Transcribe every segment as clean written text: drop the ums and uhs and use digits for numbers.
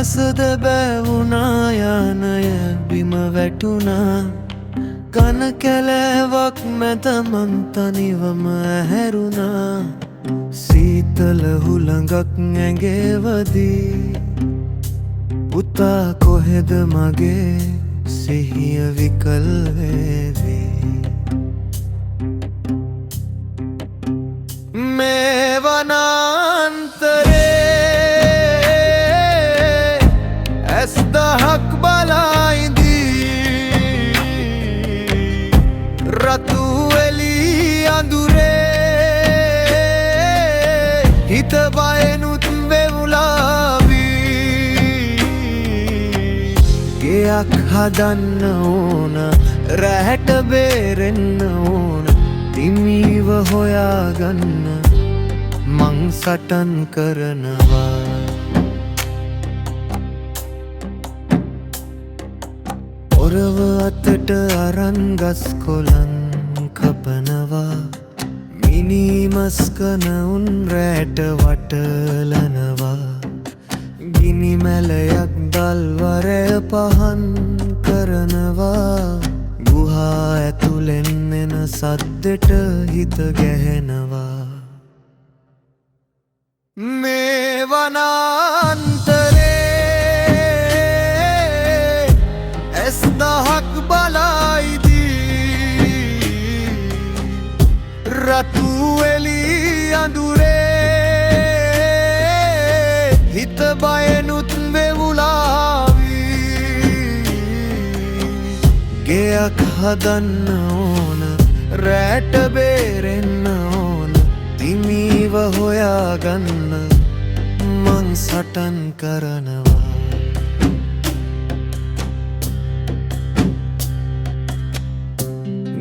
අහසද බැවුනා යානය බිම වැටුණා කන කැලෑවක් මැද මං තනිවම ඇහැරුණා සීතල හුළඟක් ඇඟේ වදී පුතා කොහෙද මගේ සිහිය විකල් වේවි මේ වනාන්තරේ ඇස් දහක් බලා ඉඳී රතු එළි අඳුරේ හිත බයනුත් වෙවුලාවී ගෙයක් හදන්න ඕන රැහැට බේරෙන්න ඕන තිමීව හොයාගන්න මං සටන් කරනවා ඔරව අතට අරන් ගස් කොළන් කපනවා මිනිමස් කන උන් රැට වටලනවා ගිනි මැලයක් දල්වරය පහන් කරනවා ගුහා ඇතුලෙන් එන සද්දෙට හිත ගැහෙනවා මේ වනාන්තරේ ඇස් දහක් බලා ඉදී රතු එළි අඳුරේ හිත බයනුත් වෙවුලාවී ගෙයක් හදන්න ඕන රැට බේරෙන්න ඕන තිමීව හොයාගන්න මං සටන් කරනවා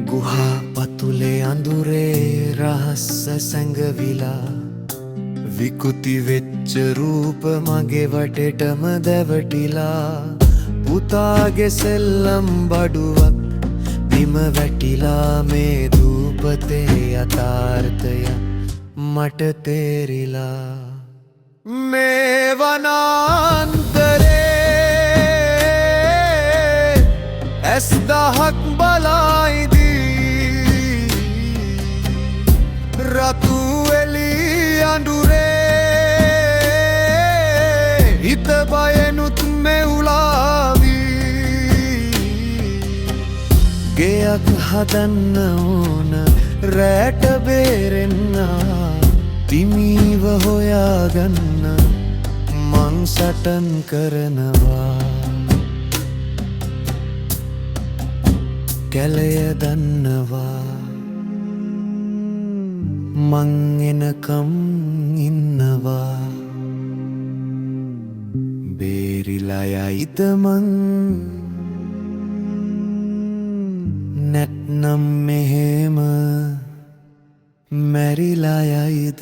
ගුහා පතුලේ අඳුරේ රහස්ස සැඟවිලා විකෘති වෙච්ච රූප මගේ වටේටම දැවටිලා පුතාගේ සෙල්ලම් බඩුවක් බිම වැටිලා මේ දූපතේ යථාර්ථය මට තේරිලා මේ වනාන්තරේ ඇස් දහක් බලා ඉදී රතු එළි අඳුරේ හිත බයනුත් මෙවුලාවී ගෙයක් හදන්න ඕන රැට බේරෙන්න තිමීව හොයාගන්න මං සටන් කරනවා කැලය දන්නවා මං එනකම් ඉන්නවා බේරිලා යයිද මං නැත්නම් මෙහෙම මැරිලා යයිද